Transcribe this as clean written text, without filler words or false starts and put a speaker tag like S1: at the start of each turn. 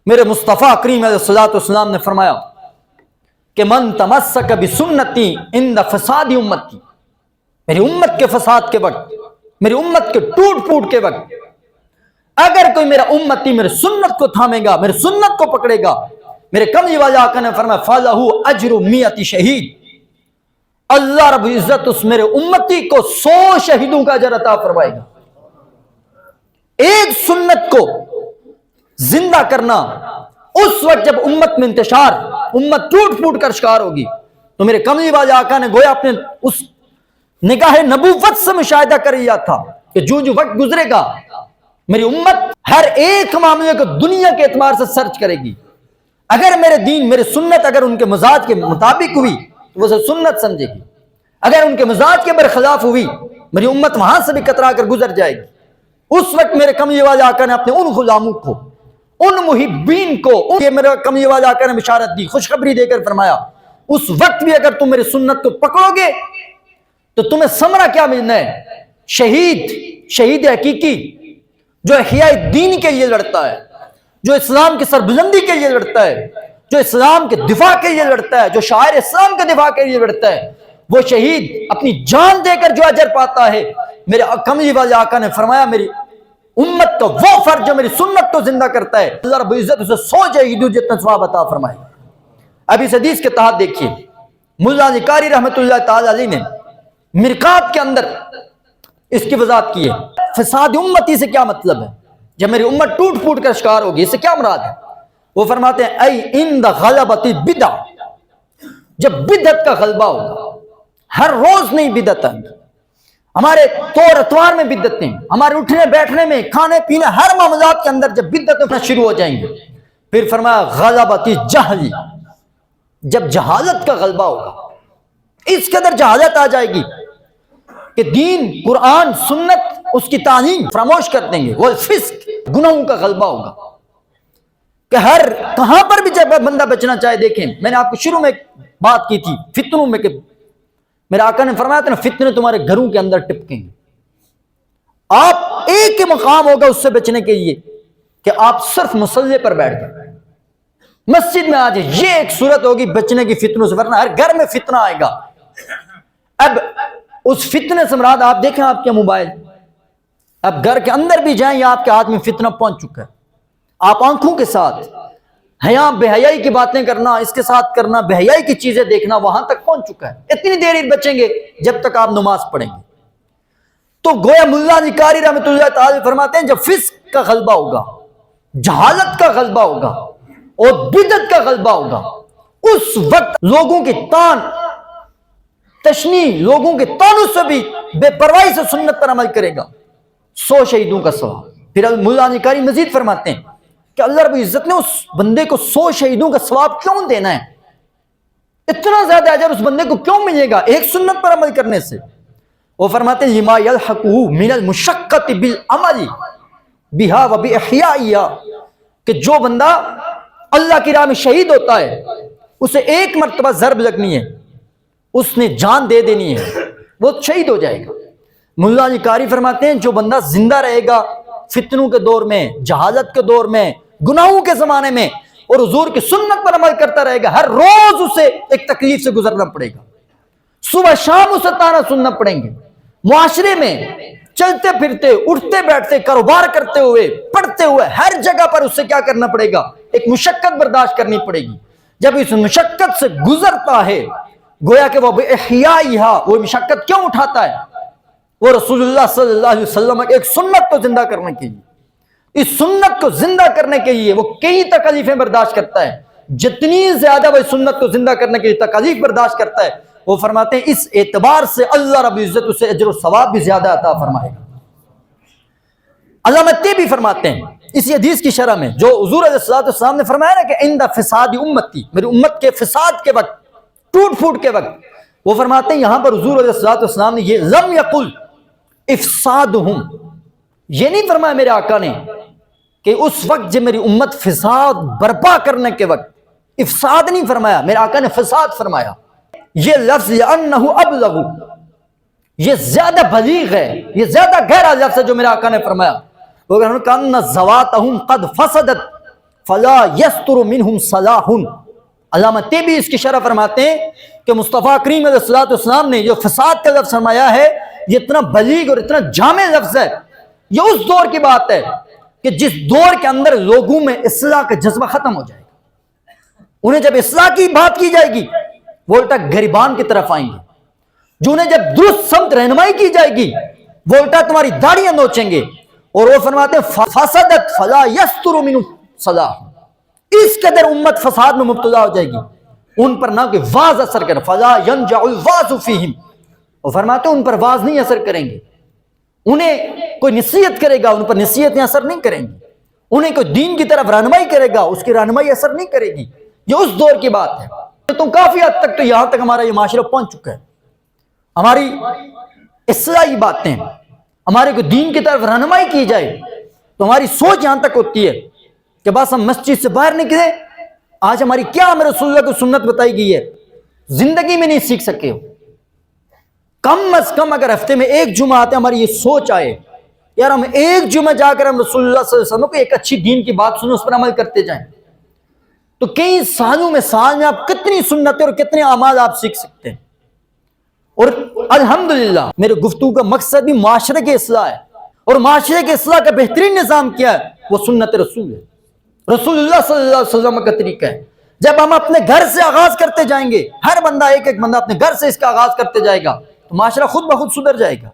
S1: میرے مصطفیٰ کریم علیہ الصلوۃ والسلام نے فرمایا کہ من تمسک بسنتی عند فساد امتی، میری امت کے فساد کے وقت، میری امت کے ٹوٹ پھوٹ کے وقت اگر کوئی میرا امتی میرے سنت کو تھامے گا، میرے سنت کو پکڑے گا، میرے کملی والے آقا نے فرمایا فَلَهُ أَجْرُ مِئَةِ شہید، اللہ رب العزت اس میرے امتی کو 100 شہیدوں کا اجر عطا فرمائے گا۔ ایک سنت کو زندہ کرنا اس وقت جب امت میں انتشار، امت ٹوٹ پھوٹ کر شکار ہوگی، تو میرے کملی والے آقا نے گویا اپنے اس نگاہ نبوت سے مشاہدہ کر لیا تھا کہ جو وقت گزرے گا میری امت ہر ایک معاملے کو دنیا کے اعتبار سے سرچ کرے گی، اگر میرے دین میرے سنت اگر ان کے مزاج کے مطابق ہوئی تو وہ سنت سمجھے گی، اگر ان کے مزاج کے برخلاف ہوئی میری امت وہاں سے بھی کترا کر گزر جائے گی۔ اس وقت میرے کملی والے آقا نے اپنے ان غلاموں کو، ان محبین کو، میرے کملی والے آقا نے بشارت دی، خوشخبری دے کر فرمایا اس وقت بھی اگر تم میری سنت کو پکڑو گے تو تمہیں ثمرہ کیا ملنا ہے؟ شہید حقیقی جو احیاء دین کے لیے لڑتا ہے، جو اسلام کی سربلندی کے لیے لڑتا ہے، جو اسلام کے دفاع کے لیے لڑتا ہے، جو شاعر اسلام کے دفاع کے لیے لڑتا ہے، وہ شہید اپنی جان دے کر جو اجر پاتا ہے۔ میرے کملی والے آقا نے فرمایا میری امت کا وہ فرد جو میری سنت کو زندہ کرتا ہے اللہ رب العزت اسے 100 شہیدوں جتنا ثواب عطا فرمائے۔ اب اس حدیث کے تحت دیکھیے ملا علی قاری رحمۃ اللہ تعالی علیہ نے مرقات کے اندر اس کی وضاحت کی ہے۔ فساد امتی سے کیا مطلب ہے؟ جب میری امت ٹوٹ پھوٹ کر شکار ہوگی اس سے کیا مراد ہے؟ وہ فرماتے ہیں ای عند غلبۃ البدع، جب بدعت کا غلبہ ہوگا، ہر روز نہیں بدعت ہے، ہمارے طور اتوار میں بدعت نہیں، ہمارے اٹھنے بیٹھنے میں، کھانے پینے، ہر معاملات کے اندر جب بدعتیں شروع ہو جائیں گے۔ پھر فرمایا غلبۃ الجہل، جب جہالت کا غلبہ ہوگا، اس کے اندر جہالت آ جائے گی کہ دین، قرآن، سنت، اس کی تعلیم فراموش کر دیں گے، والفسق، گناہوں کا غلبہ ہوگا کہ ہر کہاں پر بھی جب بندہ بچنا چاہے۔ دیکھیں میں نے آپ کو شروع میں بات کی تھی فتنوں میں، کہ میرے آقا نے فرمایا تھا نا فتنے تمہارے گھروں کے اندر ٹپکیں گے، آپ ایک ہی مقام ہوگا اس سے بچنے کے لیے کہ آپ صرف مصلی پر بیٹھ جائیں، مسجد میں آ جائیں، یہ ایک صورت ہوگی بچنے کی فتنوں سے، ورنہ ہر گھر میں فتنہ آئے گا۔ اب اس فتنے سے مراد آپ دیکھیں آپ کے موبائل، اب گھر کے اندر بھی جائیں یا آپ کے ہاتھ میں فتنہ پہنچ چکا ہے، آپ آنکھوں کے ساتھ حیا بے حیائی کی باتیں کرنا، اس کے ساتھ کرنا، بے حیائی کی چیزیں دیکھنا وہاں تک پہنچ چکا ہے۔ اتنی دیر ہی بچیں گے جب تک آپ نماز پڑھیں گے۔ تو گویا ملا علی قاری رحمۃ اللہ تعالی فرماتے ہیں جب فسق کا غلبہ ہوگا، جہالت کا غلبہ ہوگا اور بدعت کا غلبہ ہوگا، اس وقت لوگوں کی تان تشنی، لوگوں کے تانوں سے بھی بے پرواہی سے سنت پر عمل کرے گا، 100 شہیدوں کا ثواب۔ پھر ملا علی قاری مزید فرماتے ہیں کہ اللہ رب العزت نے اس بندے کو 100 شہیدوں کا ثواب کیوں دینا ہے؟ اتنا زیادہ اجر اس بندے کو کیوں ملے گا ایک سنت پر عمل کرنے سے؟ وہ فرماتے ہیں لما یلحقہ من المشقۃ بالعمل بہا وباحیائہا، کہ جو بندہ اللہ کی راہ میں شہید ہوتا ہے اسے ایک مرتبہ ضرب لگنی ہے، اس نے جان دے دینی ہے، وہ شہید ہو جائے گا۔ ملا علی قاری فرماتے ہیں جو بندہ زندہ رہے گا فتنوں کے دور میں، جہالت کے دور میں، گناہوں کے زمانے میں، اور حضور کی سنت پر عمل کرتا رہے گا، ہر روز اسے ایک تکلیف سے گزرنا پڑے گا، صبح شام اسے طعنہ سننا پڑیں گے، معاشرے میں چلتے پھرتے، اٹھتے بیٹھتے، کاروبار کرتے ہوئے، پڑھتے ہوئے، ہر جگہ پر اسے کیا کرنا پڑے گا؟ ایک مشقت برداشت کرنی پڑے گی۔ جب اس مشقت سے گزرتا ہے گویا کہ وہ بِإِحْيَائِهَا، وہ مشقت کیوں اٹھاتا ہے؟ وہ رسول اللہ صلی اللہ علیہ وسلم ایک سنت کو زندہ کرنے کے لیے، اس سنت کو زندہ کرنے کے لیے وہ کئی تکلیفیں برداشت کرتا ہے، جتنی زیادہ وہ سنت کو زندہ کرنے کے لیے تکلیف برداشت کرتا ہے، وہ فرماتے ہیں اس اعتبار سے اللہ رب العزت اسے اجر و ثواب بھی زیادہ عطا فرمائے گا۔ علامہ طیبی فرماتے ہیں اسی حدیث کی شرح میں جو حضور علیہ الصلوۃ والسلام نے فرمایا نا کہ عند فساد امتی، میری امت کے فساد کے وقت، ٹوٹ پھوٹ کے وقت، وہ فرماتے ہیں یہاں پر حضور علیہ الصلوۃ والسلام نے یہ لم یقل افسادہم، یہ نہیں فرمایا میرے آقا نے کہ اس وقت جب میری امت فساد برپا کرنے کے وقت، افساد نہیں فرمایا، میرے آقا نے فساد فرمایا۔ یہ لفظ لأنہ ابلغ، یہ زیادہ بلیغ ہے، یہ زیادہ گہرا لفظ ہے جو میرے آقا نے فرمایا۔ وہ کہنا ذواتہم قد فسدت فلا یستر منہم صلاح. علامہ طبی اس کی شرح فرماتے ہیں کہ مصطفیٰ کریم علیہ الصلوۃ والسلام نے جو فساد کا لفظ فرمایا ہے یہ اتنا بلیغ اور اتنا جامع لفظ ہے. یہ اس دور کی بات ہے کہ جس دور کے اندر لوگوں میں اصلاح کا جذبہ ختم ہو جائے گا. انہیں جب اصلاح کی بات کی جائے گی وہ الٹا گریبان کی طرف آئیں گے. جو انہیں جب درست سمت رہنمائی کی جائے گی وہ الٹا تمہاری داڑیاں نوچیں گے. اور وہ فرماتے ہیں فسدت فلا یستر منہ صلاح. اس قدر امت فساد میں مبتلا ہو جائے گی ان پر نہ کہ واز اثر کرے. فلا ینجع الواز فیہم. وہ فرماتے ہیں ان پر واز نہیں اثر کریں گے. انہیں کوئی نصیحت کرے گا ان پر نصیحتیں اثر نہیں کریں گی. انہیں کوئی دین کی طرف رہنمائی کرے گا اس کی رہنمائی اثر نہیں کرے گی. یہ اس دور کی بات ہے. تو کافی حد تک تو یہاں تک ہمارا یہ معاشرہ پہنچ چکا ہے. ہماری اصلاحی باتیں ہمارے کو دین کی طرف رہنمائی کی جائے تو ہماری سوچ یہاں تک ہوتی ہے کہ بس ہم مسجد سے باہر نکلیں. آج ہماری کیا ہمیں رسول اللہ کو سنت بتائی گئی ہے زندگی میں نہیں سیکھ سکے ہو. کم از کم اگر ہفتے میں ایک جمعہ آتے ہماری یہ سوچ آئے یار ہم ایک جمعہ جا کر ہم رسول اللہ صلی اللہ علیہ وسلم کو ایک اچھی دین کی بات سنیں اس پر عمل کرتے جائیں تو کئی سالوں میں سال میں آپ کتنی سنتیں اور کتنے اعمال آپ سیکھ سکتے ہیں. اور الحمدللہ میرے گفتگو کا مقصد بھی معاشرے کی اصلاح ہے اور معاشرے کے اصلاح کا بہترین نظام کیا ہے وہ سنت رسول ہے. رسول اللہ صلی اللہ علیہ وسلم کا طریقہ ہے. جب ہم اپنے گھر سے آغاز کرتے جائیں گے ہر بندہ ایک ایک بندہ اپنے گھر سے اس کا آغاز کرتے جائے گا تو معاشرہ خود بخود سدھر جائے گا.